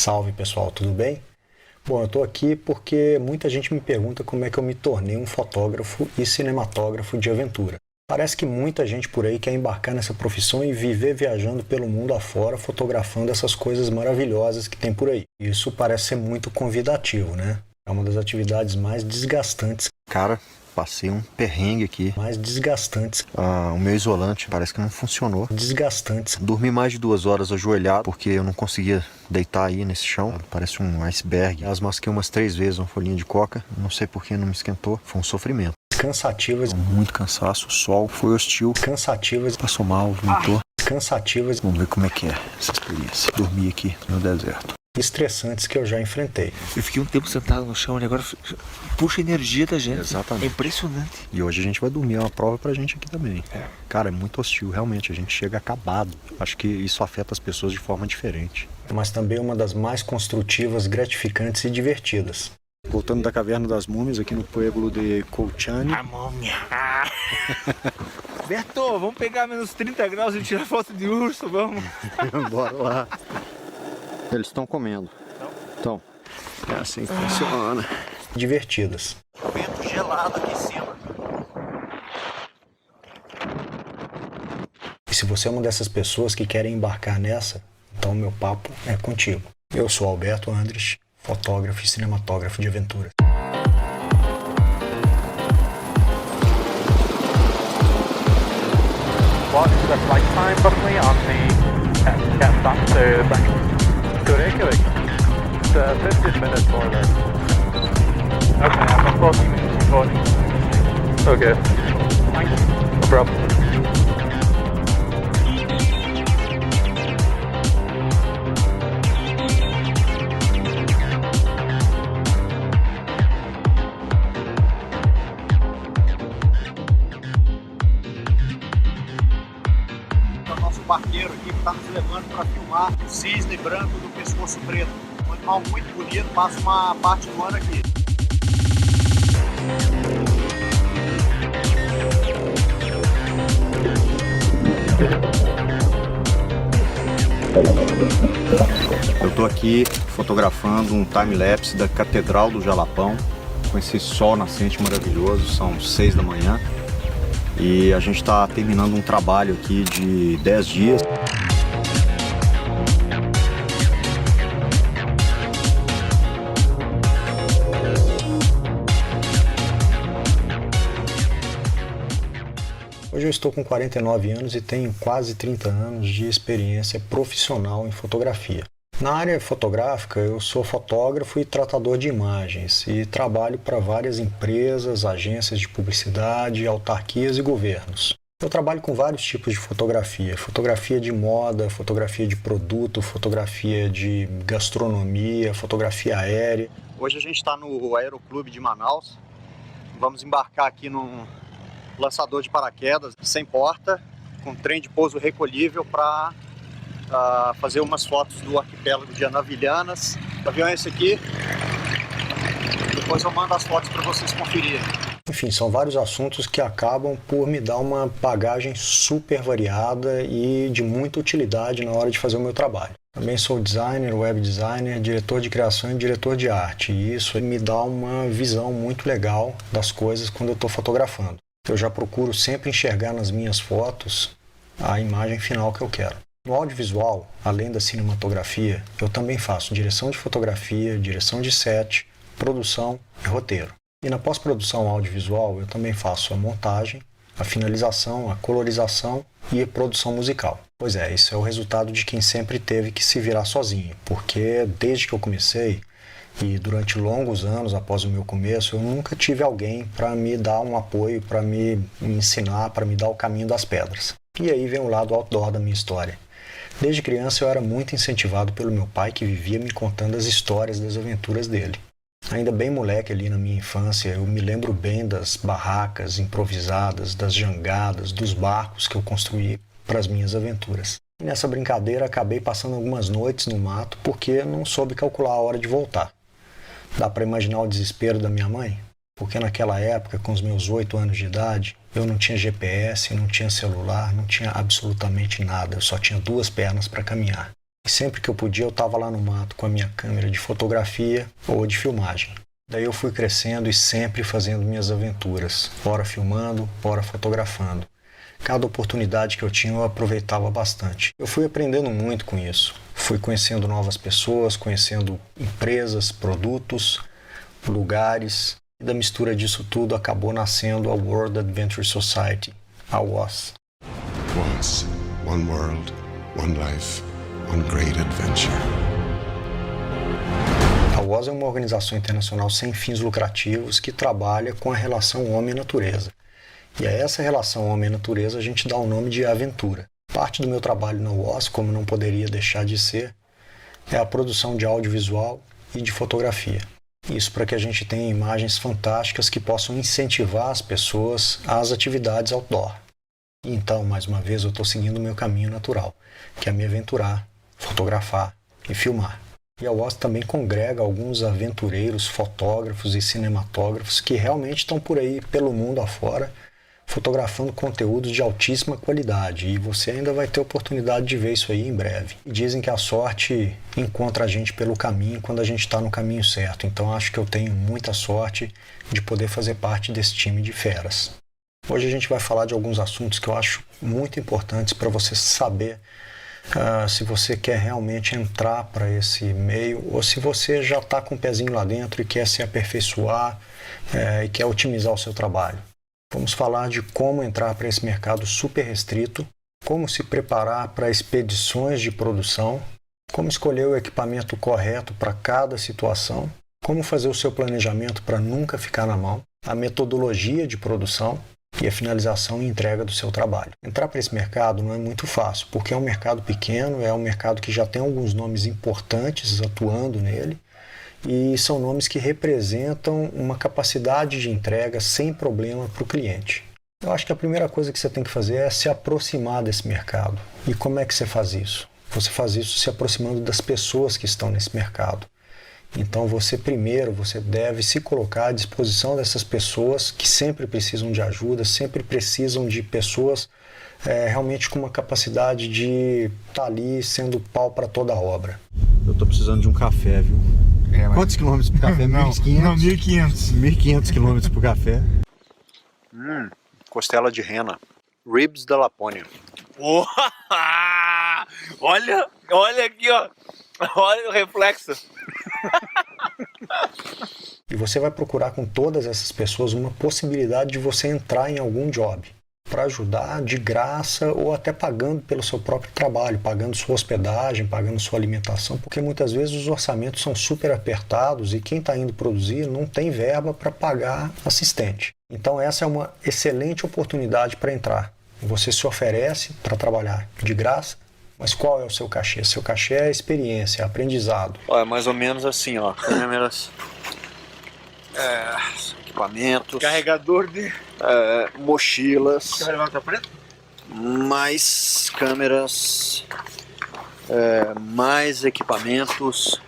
Salve pessoal, tudo bem? Bom, eu estou aqui porque muita gente me pergunta como é que eu me tornei um fotógrafo e cinematógrafo de aventura. Parece que muita gente por aí quer embarcar nessa profissão e viver viajando pelo mundo afora, fotografando essas coisas maravilhosas que tem por aí. Isso parece ser muito convidativo, né? É uma das atividades mais desgastantes. Cara, passei um perrengue aqui. Mais desgastantes. O meu isolante parece que não funcionou. Desgastantes. Dormi mais de 2 horas ajoelhado porque eu não conseguia deitar aí nesse chão. Parece um iceberg. As masquei umas 3 vezes uma folhinha de coca. Não sei por que não me esquentou. Foi um sofrimento. Cansativas. Muito cansaço. O sol foi hostil. Cansativas. Passou mal, vomitou. Cansativas. Vamos ver como é que é essa experiência. Dormi aqui no deserto. Estressantes que eu já enfrentei. Eu fiquei um tempo sentado no chão e agora puxa a energia da gente. Exatamente. É impressionante. E hoje a gente vai dormir, é uma prova pra gente aqui também. Cara, é muito hostil, realmente, a gente chega acabado. Acho que isso afeta as pessoas de forma diferente. Mas também uma das mais construtivas, gratificantes e divertidas. Voltando da Caverna das Múmias, aqui no pueblo de Colchane. A múmia. Beto, vamos pegar menos 30 graus e tirar foto de urso, vamos. Bora lá. Eles estão comendo. Então, é assim que funciona. Divertidas. Vento gelado aqui em cima. E se você é uma dessas pessoas que querem embarcar nessa, então meu papo é contigo. Eu sou Alberto Andres, fotógrafo e cinematógrafo de aventura. What is the flight time roughly on the cat stop to Reykjavik? It's 15 minutes more or less. Okay, I'm approaching. Okay. Thanks. No problem. Nosso barqueiro aqui que está nos levando para filmar o cisne branco do pescoço preto. Um animal muito bonito, passa uma parte do ano aqui. Eu tô aqui fotografando um time-lapse da Catedral do Jalapão, com esse sol nascente maravilhoso, são 6 da manhã. E a gente está terminando um trabalho aqui de 10 dias. Hoje eu estou com 49 anos e tenho quase 30 anos de experiência profissional em fotografia. Na área fotográfica, eu sou fotógrafo e tratador de imagens e trabalho para várias empresas, agências de publicidade, autarquias e governos. Eu trabalho com vários tipos de fotografia. Fotografia de moda, fotografia de produto, fotografia de gastronomia, fotografia aérea. Hoje a gente está no Aeroclube de Manaus. Vamos embarcar aqui num lançador de paraquedas sem porta, com trem de pouso recolhível para fazer umas fotos do arquipélago de Anavilhanas. O avião é esse aqui. Depois eu mando as fotos para vocês conferirem. Enfim, são vários assuntos que acabam por me dar uma bagagem super variada e de muita utilidade na hora de fazer o meu trabalho. Também sou designer, web designer, diretor de criação e diretor de arte. E isso me dá uma visão muito legal das coisas quando eu estou fotografando. Eu já procuro sempre enxergar nas minhas fotos a imagem final que eu quero. No audiovisual, além da cinematografia, eu também faço direção de fotografia, direção de set, produção e roteiro. E na pós-produção audiovisual, eu também faço a montagem, a finalização, a colorização e a produção musical. Pois é, isso é o resultado de quem sempre teve que se virar sozinho, porque desde que eu comecei, e durante longos anos após o meu começo, eu nunca tive alguém para me dar um apoio, para me ensinar, para me dar o caminho das pedras. E aí vem o lado outdoor da minha história. Desde criança eu era muito incentivado pelo meu pai, que vivia me contando as histórias das aventuras dele. Ainda bem moleque ali na minha infância, eu me lembro bem das barracas improvisadas, das jangadas, dos barcos que eu construí para as minhas aventuras. E nessa brincadeira acabei passando algumas noites no mato porque não soube calcular a hora de voltar. Dá para imaginar o desespero da minha mãe? Porque naquela época, com os meus 8 anos de idade, eu não tinha GPS, não tinha celular, não tinha absolutamente nada. Eu só tinha 2 pernas para caminhar. E sempre que eu podia, eu estava lá no mato com a minha câmera de fotografia ou de filmagem. Daí eu fui crescendo e sempre fazendo minhas aventuras, ora filmando, ora fotografando. Cada oportunidade que eu tinha eu aproveitava bastante. Eu fui aprendendo muito com isso. Fui conhecendo novas pessoas, conhecendo empresas, produtos, lugares. E da mistura disso tudo acabou nascendo a World Adventure Society, a WOS. WOS, One World, One Life, One Great Adventure. A WOS é uma organização internacional sem fins lucrativos que trabalha com a relação homem-natureza. E a essa relação homem-natureza a gente dá o nome de aventura. Parte do meu trabalho na WOS, como não poderia deixar de ser, é a produção de audiovisual e de fotografia. Isso para que a gente tenha imagens fantásticas que possam incentivar as pessoas às atividades outdoor. E então, mais uma vez, eu estou seguindo o meu caminho natural, que é me aventurar, fotografar e filmar. E a WOS também congrega alguns aventureiros, fotógrafos e cinematógrafos que realmente estão por aí pelo mundo afora, fotografando conteúdos de altíssima qualidade, e você ainda vai ter oportunidade de ver isso aí em breve. E dizem que a sorte encontra a gente pelo caminho quando a gente está no caminho certo, então acho que eu tenho muita sorte de poder fazer parte desse time de feras. Hoje a gente vai falar de alguns assuntos que eu acho muito importantes para você saber se você quer realmente entrar para esse meio ou se você já está com o pezinho lá dentro e quer se aperfeiçoar e quer otimizar o seu trabalho. Vamos falar de como entrar para esse mercado super restrito, como se preparar para expedições de produção, como escolher o equipamento correto para cada situação, como fazer o seu planejamento para nunca ficar na mão, a metodologia de produção e a finalização e entrega do seu trabalho. Entrar para esse mercado não é muito fácil, porque é um mercado pequeno, é um mercado que já tem alguns nomes importantes atuando nele, e são nomes que representam uma capacidade de entrega sem problema para o cliente. Eu acho que a primeira coisa que você tem que fazer é se aproximar desse mercado. E como é que você faz isso? Você faz isso se aproximando das pessoas que estão nesse mercado. Então você deve se colocar à disposição dessas pessoas que sempre precisam de ajuda, sempre precisam de pessoas realmente com uma capacidade de estar ali sendo pau para toda a obra. Eu tô precisando de um café, viu? Quantos quilômetros pro café? 1.500? Não, 1.500. 1.500 quilômetros pro café. Costela de rena. Ribs da Lapônia. Olha aqui, ó. Olha o reflexo. E você vai procurar com todas essas pessoas uma possibilidade de você entrar em algum job para ajudar de graça ou até pagando pelo seu próprio trabalho, pagando sua hospedagem, pagando sua alimentação, porque muitas vezes os orçamentos são super apertados e quem está indo produzir não tem verba para pagar assistente. Então essa é uma excelente oportunidade para entrar. Você se oferece para trabalhar de graça, mas qual é o seu cachê? Seu cachê é experiência, aprendizado. É mais ou menos assim, ó. Câmeras, equipamentos, Carregador de... mochilas, Carregador tá preto? mais câmeras, mais equipamentos,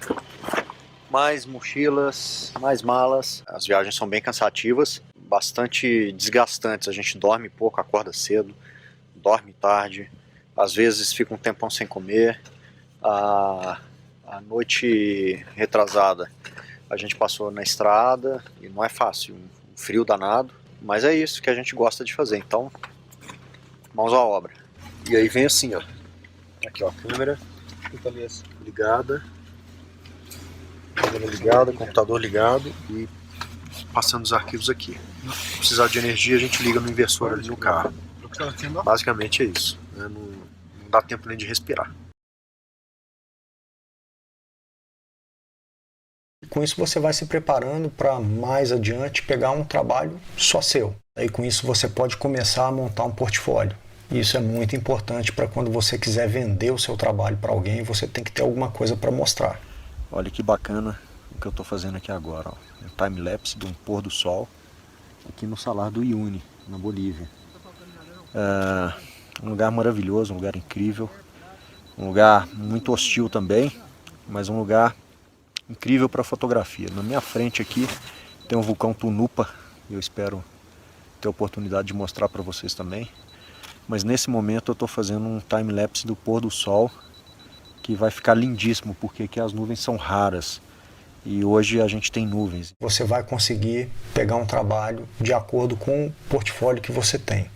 mais mochilas, mais malas. As viagens são bem cansativas, bastante desgastantes. A gente dorme pouco, acorda cedo, dorme tarde, às vezes fica um tempão sem comer. A noite retrasada a gente passou na estrada e não é fácil, um frio danado, mas é isso que a gente gosta de fazer, então mãos à obra. E aí vem assim, ó, aqui ó, câmera ligada, computador ligado e passando os arquivos aqui. Se precisar de energia a gente liga no inversor ali no carro. Basicamente é isso, né? Não dá tempo nem de respirar. Com isso você vai se preparando para mais adiante pegar um trabalho só seu. Aí com isso você pode começar a montar um portfólio. Isso é muito importante para quando você quiser vender o seu trabalho para alguém, você tem que ter alguma coisa para mostrar. Olha que bacana o que eu estou fazendo aqui agora, ó. Um time-lapse de um pôr do sol aqui no Salar do Uyuni, na Bolívia. Um lugar maravilhoso, um lugar incrível, um lugar muito hostil também, mas um lugar incrível para fotografia. Na minha frente aqui tem um vulcão Tunupa, eu espero ter a oportunidade de mostrar para vocês também. Mas nesse momento eu estou fazendo um time-lapse do pôr do sol que vai ficar lindíssimo, porque aqui as nuvens são raras. E hoje a gente tem nuvens. Você vai conseguir pegar um trabalho de acordo com o portfólio que você tem.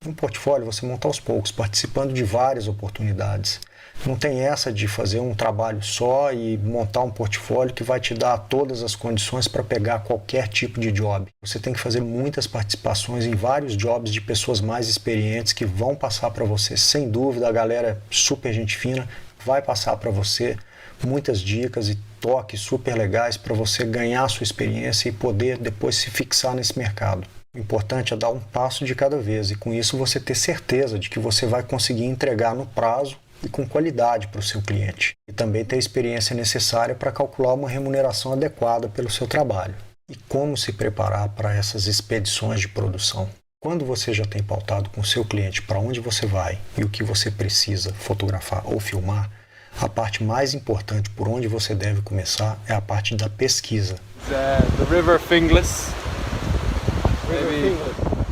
Um portfólio você monta aos poucos, participando de várias oportunidades. Não tem essa de fazer um trabalho só e montar um portfólio que vai te dar todas as condições para pegar qualquer tipo de job. Você tem que fazer muitas participações em vários jobs de pessoas mais experientes que vão passar para você, sem dúvida, a galera super gente fina vai passar para você muitas dicas e toques super legais para você ganhar a sua experiência e poder depois se fixar nesse mercado. O importante é dar um passo de cada vez e com isso você ter certeza de que você vai conseguir entregar no prazo e com qualidade para o seu cliente. E também ter a experiência necessária para calcular uma remuneração adequada pelo seu trabalho. E como se preparar para essas expedições de produção. Quando você já tem pautado com o seu cliente para onde você vai e o que você precisa fotografar ou filmar, a parte mais importante por onde você deve começar é a parte da pesquisa. The River Finglas, maybe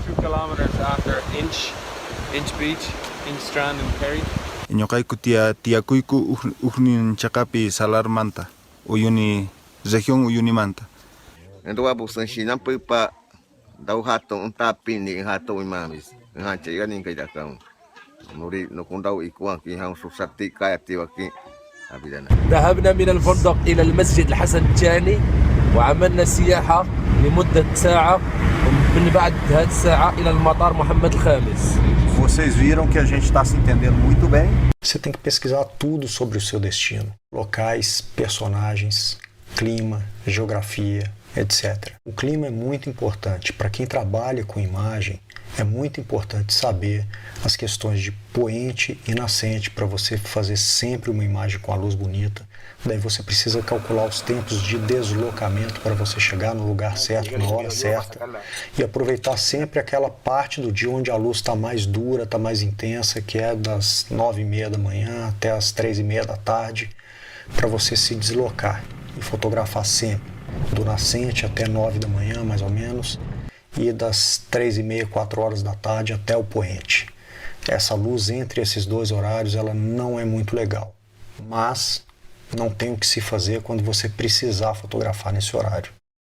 2 kilometers after Inch Beach, Inch Strand in Kerry. Nyokai kutia kuiku uhnin chakapi salar manta uyuni região uyuni manta. Ando abusan China pa dau hato tapi ni hato imamis ngache yani kai dakang nuri no kundau iku aki hang susati kai ati waki abidana. ذهبنا من الفندق إلى المسجد الحسن الثاني وعملنا سياحة لمدة ساعة ومن بعد هذه الساعة إلى المطار محمد الخامس. Vocês viram que a gente está se entendendo muito bem. Você tem que pesquisar tudo sobre o seu destino. Locais, personagens, clima, geografia, etc. O clima é muito importante. Para quem trabalha com imagem, é muito importante saber as questões de poente e nascente para você fazer sempre uma imagem com a luz bonita. Daí você precisa calcular os tempos de deslocamento para você chegar no lugar certo, na hora certa e aproveitar sempre aquela parte do dia onde a luz está mais dura, está mais intensa, que é das 9h30 da manhã até as 3h30 da tarde, para você se deslocar e fotografar sempre, do nascente até 9 da manhã mais ou menos, e das 3h30, 4 horas da tarde até o poente. Essa luz entre esses dois horários ela não é muito legal, mas não tem o que se fazer quando você precisar fotografar nesse horário.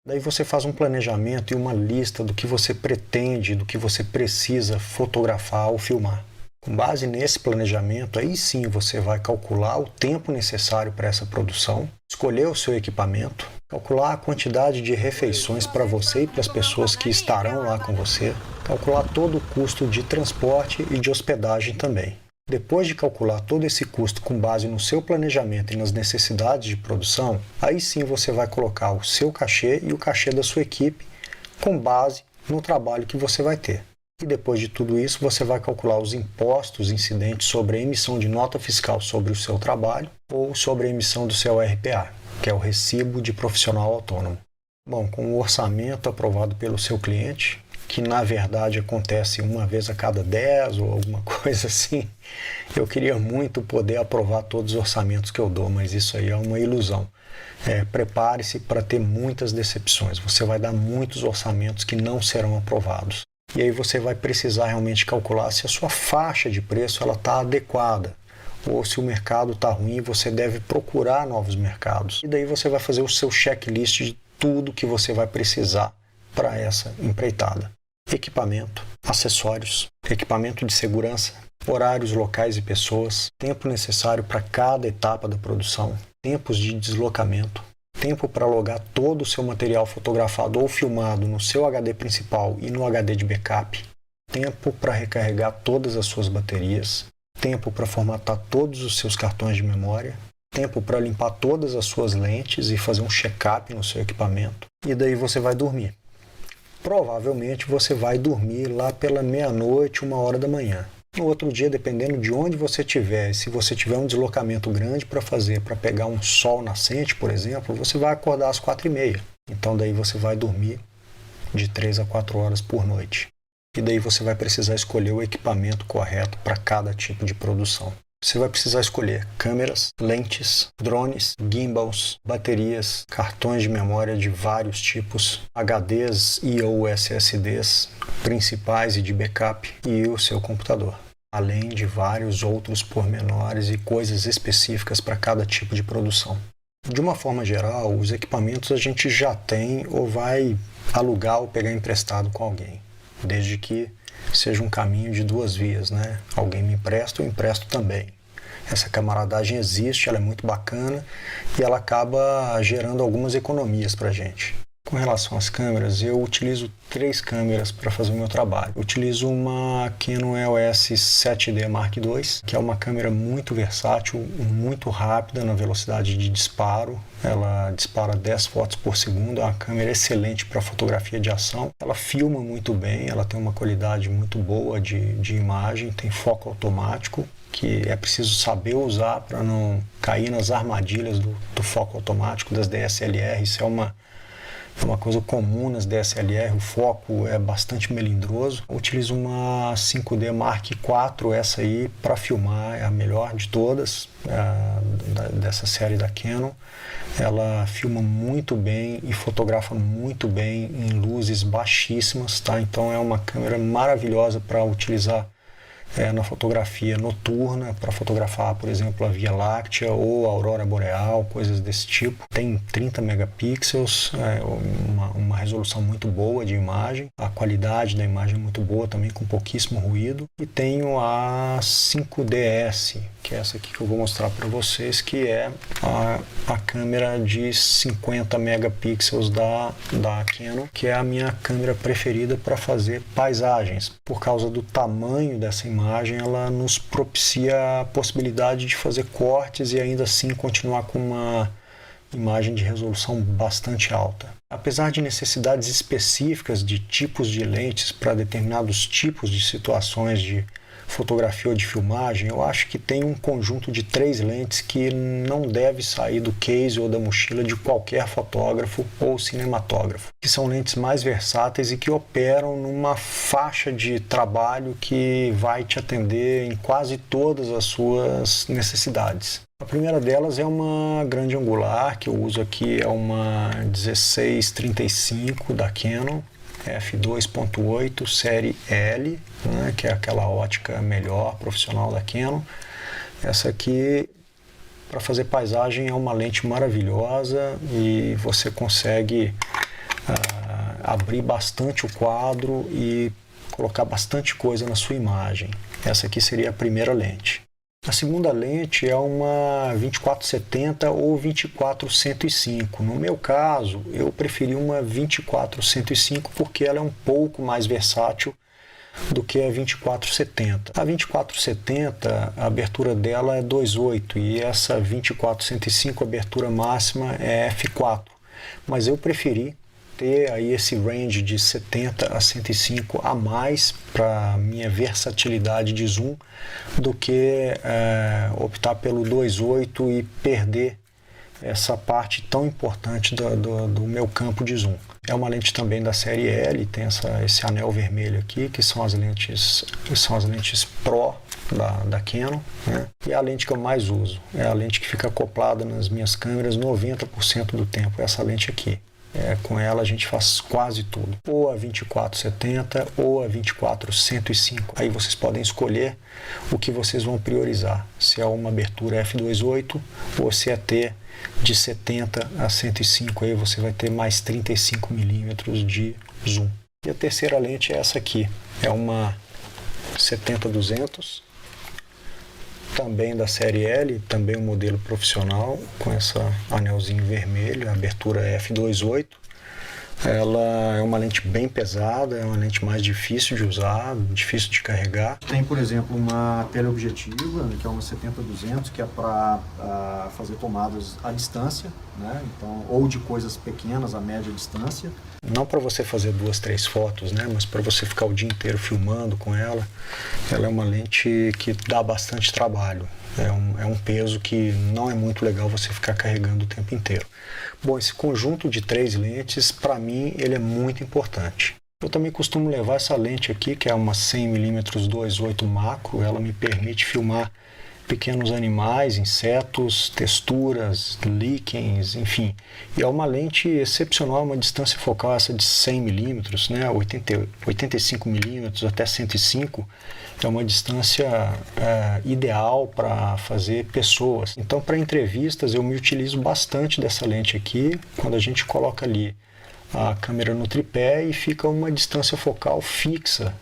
Daí você faz um planejamento e uma lista do que você pretende, do que você precisa fotografar ou filmar. Com base nesse planejamento, aí sim você vai calcular o tempo necessário para essa produção, escolher o seu equipamento, calcular a quantidade de refeições para você e para as pessoas que estarão lá com você, calcular todo o custo de transporte e de hospedagem também. Depois de calcular todo esse custo com base no seu planejamento e nas necessidades de produção, aí sim você vai colocar o seu cachê e o cachê da sua equipe com base no trabalho que você vai ter. E depois de tudo isso, você vai calcular os impostos incidentes sobre a emissão de nota fiscal sobre o seu trabalho ou sobre a emissão do seu RPA, que é o Recibo de Profissional Autônomo. Bom, com o orçamento aprovado pelo seu cliente, que na verdade acontece uma vez a cada 10 ou alguma coisa assim, eu queria muito poder aprovar todos os orçamentos que eu dou, mas isso aí é uma ilusão. Prepare-se para ter muitas decepções, você vai dar muitos orçamentos que não serão aprovados. E aí você vai precisar realmente calcular se a sua faixa de preço está adequada, ou se o mercado está ruim, você deve procurar novos mercados. E daí você vai fazer o seu checklist de tudo que você vai precisar para essa empreitada. Equipamento, acessórios, equipamento de segurança, horários, locais e pessoas, tempo necessário para cada etapa da produção, tempos de deslocamento, tempo para logar todo o seu material fotografado ou filmado no seu HD principal e no HD de backup, tempo para recarregar todas as suas baterias, tempo para formatar todos os seus cartões de memória, tempo para limpar todas as suas lentes e fazer um check-up no seu equipamento, e daí você vai dormir. Provavelmente você vai dormir lá pela meia-noite, 1h da manhã. No outro dia, dependendo de onde você estiver, se você tiver um deslocamento grande para fazer, para pegar um sol nascente, por exemplo, você vai acordar às 4h30. Então daí você vai dormir de 3 a 4 horas por noite. E daí você vai precisar escolher o equipamento correto para cada tipo de produção. Você vai precisar escolher câmeras, lentes, drones, gimbals, baterias, cartões de memória de vários tipos, HDs e ou SSDs principais e de backup e o seu computador. além de vários outros pormenores e coisas específicas para cada tipo de produção. De uma forma geral, os equipamentos a gente já tem ou vai alugar ou pegar emprestado com alguém, desde que seja um caminho de duas vias, né? Alguém me empresta, eu empresto também. Essa camaradagem existe, ela é muito bacana e ela acaba gerando algumas economias para a gente. Com relação às câmeras, eu utilizo 3 câmeras para fazer o meu trabalho. Eu utilizo uma Canon EOS 7D Mark II, que é uma câmera muito versátil, muito rápida na velocidade de disparo. Ela dispara 10 fotos por segundo, é uma câmera excelente para fotografia de ação. Ela filma muito bem, ela tem uma qualidade muito boa de imagem, tem foco automático, que é preciso saber usar para não cair nas armadilhas do foco automático das DSLR. Isso é uma coisa comum nas DSLR, o foco é bastante melindroso. Eu utilizo uma 5D Mark IV, essa aí, para filmar, é a melhor de todas, dessa série da Canon. Ela filma muito bem e fotografa muito bem em luzes baixíssimas, tá? Então é uma câmera maravilhosa para utilizar na fotografia noturna, para fotografar, por exemplo, a Via Láctea ou a Aurora Boreal, coisas desse tipo. Tem 30 megapixels, uma resolução muito boa de imagem, a qualidade da imagem é muito boa também, com pouquíssimo ruído. E tenho a 5DS, que é essa aqui que eu vou mostrar para vocês, que é a câmera de 50 megapixels da Canon, que é a minha câmera preferida para fazer paisagens. Por causa do tamanho dessa imagem, ela nos propicia a possibilidade de fazer cortes e ainda assim continuar com uma imagem de resolução bastante alta. Apesar de necessidades específicas de tipos de lentes para determinados tipos de situações de fotografia ou de filmagem, eu acho que tem um conjunto de 3 lentes que não deve sair do case ou da mochila de qualquer fotógrafo ou cinematógrafo, que são lentes mais versáteis e que operam numa faixa de trabalho que vai te atender em quase todas as suas necessidades. A primeira delas é uma grande angular, que eu uso aqui, é uma 16-35 da Canon, f2.8 série L, né, que é aquela ótica melhor profissional da Canon. Essa aqui, para fazer paisagem, é uma lente maravilhosa e você consegue abrir bastante o quadro e colocar bastante coisa na sua imagem. Essa aqui seria a primeira lente. A segunda lente é uma 24-70 ou 24-105. No meu caso, eu preferi uma 24-105 porque ela é um pouco mais versátil do que a 24-70. A 24-70, a abertura dela é 2.8 e essa 24-105, a abertura máxima é f4. Mas eu preferi ter aí esse range de 70 a 105 a mais para minha versatilidade de zoom do que optar pelo 2.8 e perder essa parte tão importante do meu campo de zoom. É uma lente também da série L, tem esse anel vermelho aqui, que são as lentes Pro da Canon, né? E é a lente que eu mais uso, é a lente que fica acoplada nas minhas câmeras 90% do tempo, essa lente aqui. Com ela a gente faz quase tudo, ou a 24-70 ou a 24-105. Aí vocês podem escolher o que vocês vão priorizar, se é uma abertura f2.8 ou se é ter de 70 a 105, aí você vai ter mais 35 milímetros de zoom. E a terceira lente é essa aqui, é uma 70-200, também da série L, também um modelo profissional, com esse anelzinho vermelho, a abertura f2.8. Ela é uma lente bem pesada, é uma lente mais difícil de usar, difícil de carregar. Tem, por exemplo, uma teleobjetiva, que é uma 70-200, que é para fazer tomadas à distância, né? Então, ou de coisas pequenas a média distância. Não para você fazer 2, 3 fotos, né? Mas para você ficar o dia inteiro filmando com ela. Ela é uma lente que dá bastante trabalho. É um peso que não é muito legal você ficar carregando o tempo inteiro. Bom, esse conjunto de 3 lentes, para mim, ele é muito importante. Eu também costumo levar essa lente aqui, que é uma 100mm 2.8 macro. Ela me permite filmar pequenos animais, insetos, texturas, líquens, enfim. E é uma lente excepcional, uma distância focal essa de 100 milímetros, né, 85 milímetros até 105, é uma distância ideal para fazer pessoas. Então, para entrevistas, eu me utilizo bastante dessa lente aqui, quando a gente coloca ali a câmera no tripé e fica uma distância focal fixa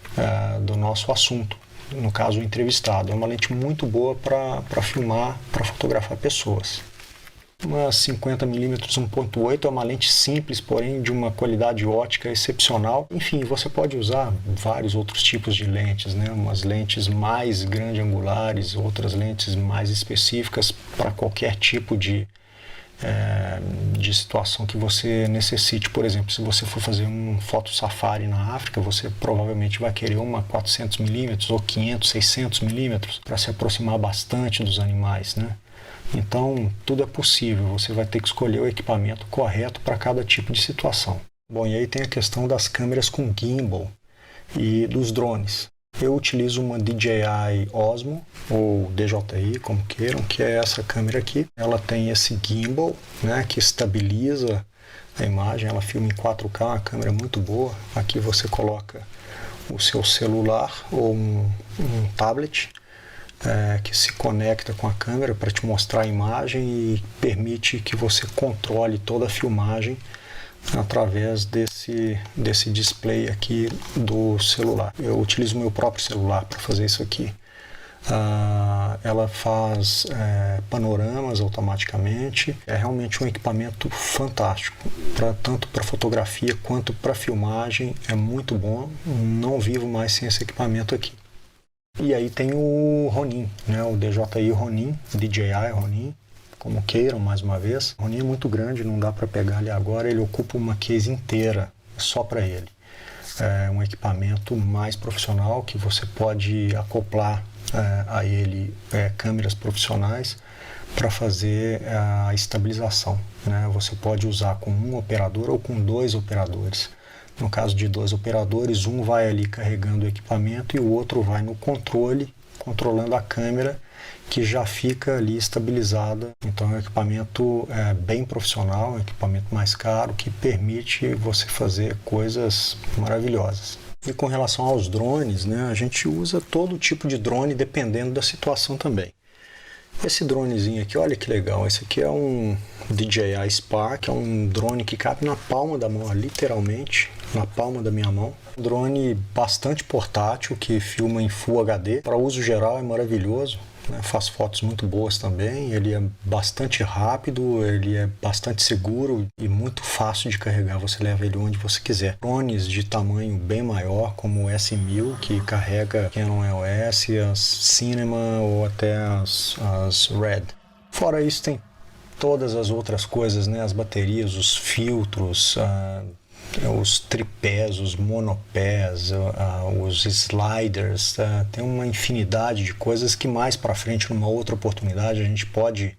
do nosso assunto, no caso o entrevistado. É uma lente muito boa para filmar, para fotografar pessoas. Uma 50mm 1.8 é uma lente simples, porém de uma qualidade ótica excepcional. Enfim, você pode usar vários outros tipos de lentes, né? Umas lentes mais grande angulares, outras lentes mais específicas para qualquer tipo de situação que você necessite. Por exemplo, se você for fazer um foto safari na África, você provavelmente vai querer uma 400mm ou 500, 600mm para se aproximar bastante dos animais, né? Então, tudo é possível, você vai ter que escolher o equipamento correto para cada tipo de situação. Bom, e aí tem a questão das câmeras com gimbal e dos drones. Eu utilizo uma DJI Osmo, ou DJI, como queiram, que é essa câmera aqui. Ela tem esse gimbal, né, que estabiliza a imagem, ela filma em 4K, uma câmera muito boa. Aqui você coloca o seu celular ou um tablet, que se conecta com a câmera para te mostrar a imagem e permite que você controle toda a filmagem através desse display aqui do celular. Eu utilizo o meu próprio celular para fazer isso aqui. Ela faz panoramas automaticamente. É realmente um equipamento fantástico, tanto para fotografia quanto para filmagem. É muito bom. Não vivo mais sem esse equipamento aqui. E aí tem o Ronin, né? O DJI Ronin, DJI Ronin, como queiram, mais uma vez. O Ronin é muito grande, não dá para pegar ali agora, ele ocupa uma case inteira só para ele. É um equipamento mais profissional que você pode acoplar a ele câmeras profissionais para fazer a estabilização, né? Você pode usar com um operador ou com 2 operadores. No caso de 2 operadores, um vai ali carregando o equipamento e o outro vai no controle, controlando a câmera, que já fica ali estabilizada. Então é um equipamento bem profissional, um equipamento mais caro, que permite você fazer coisas maravilhosas. E com relação aos drones, né, a gente usa todo tipo de drone dependendo da situação também. Esse dronezinho aqui, olha que legal, esse aqui é um DJI Spark, é um drone que cabe na palma da mão, literalmente, na palma da minha mão. Um drone bastante portátil, que filma em Full HD. Para uso geral é maravilhoso, né? Faz fotos muito boas também, ele é bastante rápido, ele é bastante seguro e muito fácil de carregar, você leva ele onde você quiser. Drones de tamanho bem maior, como o S1000, que carrega Canon EOS, as Cinema ou até as Red. Fora isso tem todas as outras coisas, né? As baterias, os filtros, os tripés, os monopés, os sliders, tem uma infinidade de coisas que mais para frente, numa outra oportunidade, a gente pode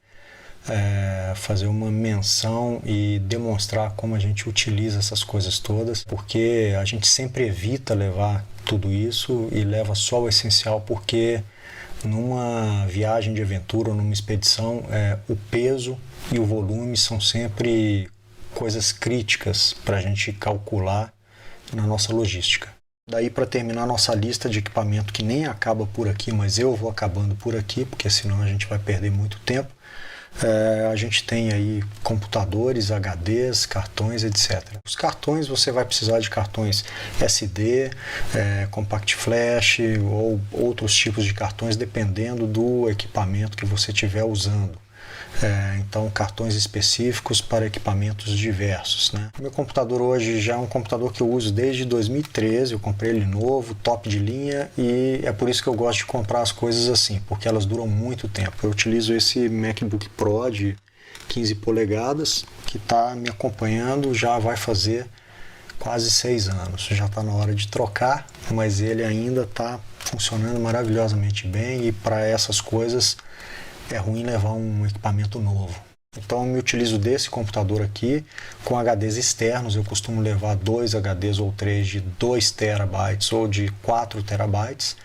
fazer uma menção e demonstrar como a gente utiliza essas coisas todas, porque a gente sempre evita levar tudo isso e leva só o essencial, porque numa viagem de aventura ou numa expedição, o peso e o volume são sempre coisas críticas para a gente calcular na nossa logística. Daí, para terminar nossa lista de equipamento, que nem acaba por aqui, mas eu vou acabando por aqui, porque senão a gente vai perder muito tempo, a gente tem aí computadores, HDs, cartões, etc. Os cartões, você vai precisar de cartões SD, Compact Flash ou outros tipos de cartões, dependendo do equipamento que você estiver usando. Então, cartões específicos para equipamentos diversos, né? Meu computador hoje já é um computador que eu uso desde 2013, eu comprei ele novo, top de linha, e é por isso que eu gosto de comprar as coisas assim, porque elas duram muito tempo. Eu utilizo esse MacBook Pro de 15 polegadas, que está me acompanhando, já vai fazer quase 6 anos. Já está na hora de trocar, mas ele ainda está funcionando maravilhosamente bem, e para essas coisas é ruim levar um equipamento novo. Então eu me utilizo desse computador aqui com HDs externos. Eu costumo levar 2 HDs ou 3 de 2 terabytes ou de 4 terabytes,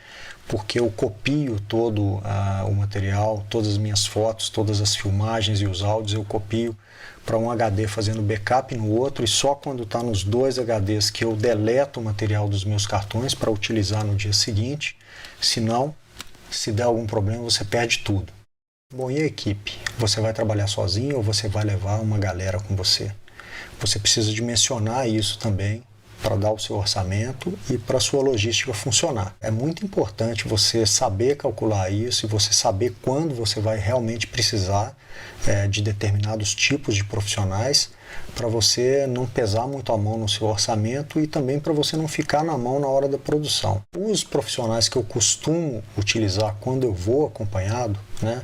porque eu copio todo o material, todas as minhas fotos, todas as filmagens e os áudios, eu copio para um HD fazendo backup no outro, e só quando está nos 2 HDs que eu deleto o material dos meus cartões para utilizar no dia seguinte. Senão, se der algum problema, você perde tudo. Bom, e a equipe? Você vai trabalhar sozinho ou você vai levar uma galera com você? Você precisa dimensionar isso também para dar o seu orçamento e para a sua logística funcionar. É muito importante você saber calcular isso e você saber quando você vai realmente precisar de determinados tipos de profissionais, para você não pesar muito a mão no seu orçamento e também para você não ficar na mão na hora da produção. Os profissionais que eu costumo utilizar quando eu vou acompanhado, né,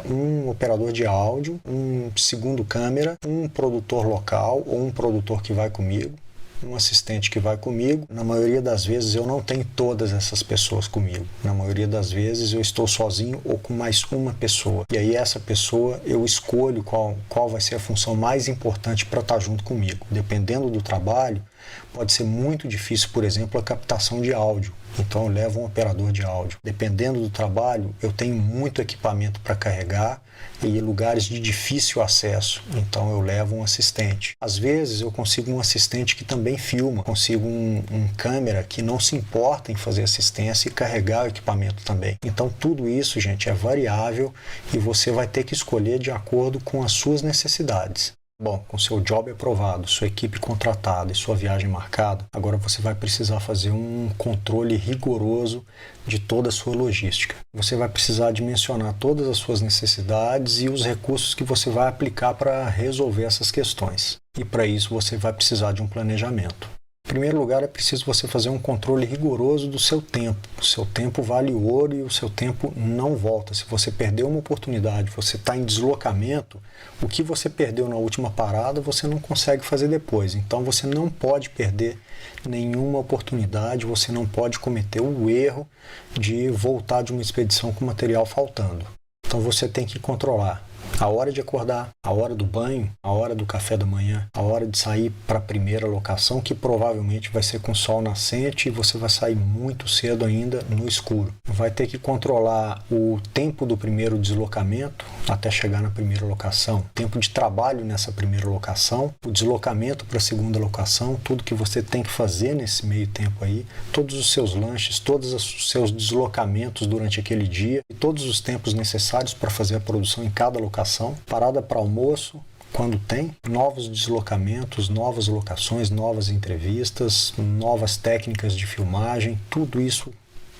um operador de áudio, um segundo câmera, um produtor local ou um produtor que vai comigo, um assistente que vai comigo. Na maioria das vezes eu não tenho todas essas pessoas comigo. Na maioria das vezes eu estou sozinho ou com mais uma pessoa. E aí essa pessoa eu escolho qual vai ser a função mais importante para estar junto comigo. Dependendo do trabalho, pode ser muito difícil, por exemplo, a captação de áudio. Então eu levo um operador de áudio. Dependendo do trabalho, eu tenho muito equipamento para carregar e lugares de difícil acesso. Então eu levo um assistente. Às vezes eu consigo um assistente que também filma. Consigo um câmera que não se importa em fazer assistência e carregar o equipamento também. Então tudo isso, gente, é variável e você vai ter que escolher de acordo com as suas necessidades. Bom, com seu job aprovado, sua equipe contratada e sua viagem marcada, agora você vai precisar fazer um controle rigoroso de toda a sua logística. Você vai precisar dimensionar todas as suas necessidades e os recursos que você vai aplicar para resolver essas questões. E para isso você vai precisar de um planejamento. Em primeiro lugar, é preciso você fazer um controle rigoroso do seu tempo. O seu tempo vale ouro e o seu tempo não volta. Se você perdeu uma oportunidade, você está em deslocamento, o que você perdeu na última parada, você não consegue fazer depois. Então, você não pode perder nenhuma oportunidade, você não pode cometer o erro de voltar de uma expedição com material faltando. Então, você tem que controlar a hora de acordar, a hora do banho, a hora do café da manhã, a hora de sair para a primeira locação, que provavelmente vai ser com sol nascente e você vai sair muito cedo ainda no escuro. Vai ter que controlar o tempo do primeiro deslocamento até chegar na primeira locação, tempo de trabalho nessa primeira locação, o deslocamento para a segunda locação, tudo que você tem que fazer nesse meio tempo aí, todos os seus lanches, todos os seus deslocamentos durante aquele dia e todos os tempos necessários para fazer a produção em cada locação, parada para almoço, quando tem, novos deslocamentos, novas locações, novas entrevistas, novas técnicas de filmagem, tudo isso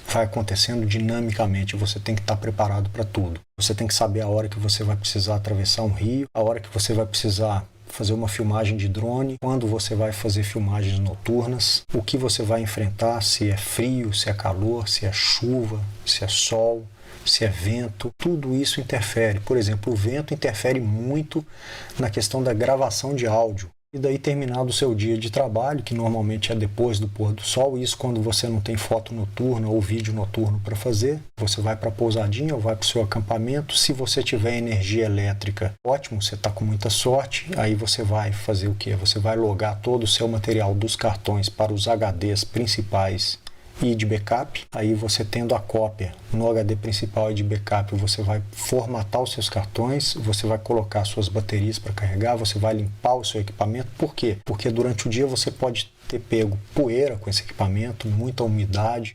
vai acontecendo dinamicamente, você tem que estar preparado para tudo. Você tem que saber a hora que você vai precisar atravessar um rio, a hora que você vai precisar fazer uma filmagem de drone, quando você vai fazer filmagens noturnas, o que você vai enfrentar, se é frio, se é calor, se é chuva, se é sol, se é vento, tudo isso interfere. Por exemplo, o vento interfere muito na questão da gravação de áudio. E daí, terminado o seu dia de trabalho, que normalmente é depois do pôr do sol, isso quando você não tem foto noturna ou vídeo noturno para fazer, você vai para a pousadinha ou vai para o seu acampamento. Se você tiver energia elétrica, ótimo, você está com muita sorte. Aí você vai fazer o quê? Você vai logar todo o seu material dos cartões para os HDs principais e de backup. Aí você tendo a cópia no HD principal e de backup, você vai formatar os seus cartões, você vai colocar suas baterias para carregar, você vai limpar o seu equipamento. Por quê? Porque durante o dia você pode ter pego poeira com esse equipamento, muita umidade,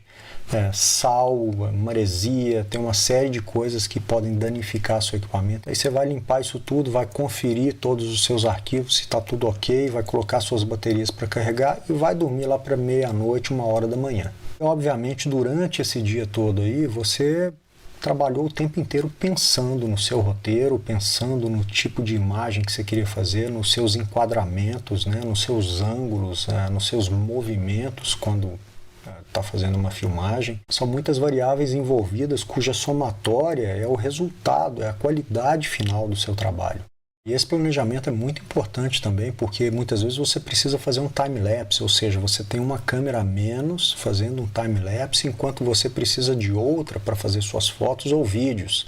sal, maresia, tem uma série de coisas que podem danificar seu equipamento. Aí você vai limpar isso tudo, vai conferir todos os seus arquivos, se está tudo ok, vai colocar suas baterias para carregar e vai dormir lá para meia-noite, 1h da manhã. Obviamente, durante esse dia todo aí, você trabalhou o tempo inteiro pensando no seu roteiro, pensando no tipo de imagem que você queria fazer, nos seus enquadramentos, né, nos seus ângulos, nos seus movimentos quando está fazendo uma filmagem. São muitas variáveis envolvidas cuja somatória é o resultado, é a qualidade final do seu trabalho. E esse planejamento é muito importante também, porque muitas vezes você precisa fazer um time-lapse, ou seja, você tem uma câmera a menos fazendo um time-lapse, enquanto você precisa de outra para fazer suas fotos ou vídeos.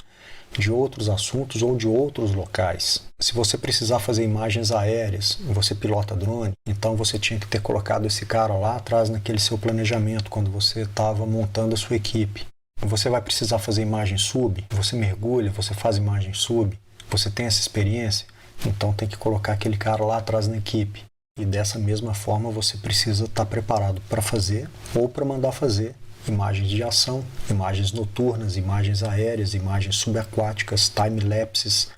de outros assuntos ou de outros locais. Se você precisar fazer imagens aéreas, você pilota drone, então você tinha que ter colocado esse cara lá atrás naquele seu planejamento quando você estava montando a sua equipe. Você vai precisar fazer imagem sub, você mergulha, você faz imagem sub, você tem essa experiência, então tem que colocar aquele cara lá atrás na equipe. E dessa mesma forma você precisa estar preparado para fazer ou para mandar fazer imagens de ação, imagens noturnas, imagens aéreas, imagens subaquáticas, time-lapses,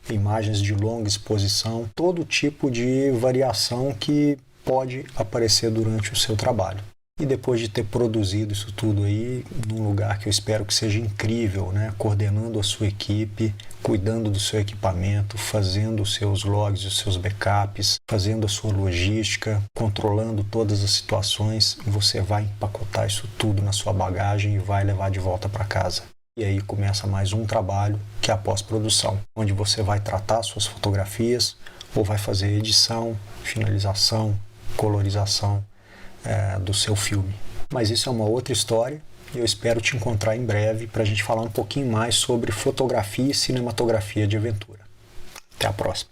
imagens de longa exposição, todo tipo de variação que pode aparecer durante o seu trabalho. E depois de ter produzido isso tudo aí, num lugar que eu espero que seja incrível, né? Coordenando a sua equipe, cuidando do seu equipamento, fazendo os seus logs, os seus backups, fazendo a sua logística, controlando todas as situações, você vai empacotar isso tudo na sua bagagem e vai levar de volta para casa. E aí começa mais um trabalho, que é a pós-produção, onde você vai tratar suas fotografias ou vai fazer edição, finalização, colorização do seu filme. Mas isso é uma outra história e eu espero te encontrar em breve para a gente falar um pouquinho mais sobre fotografia e cinematografia de aventura. Até a próxima!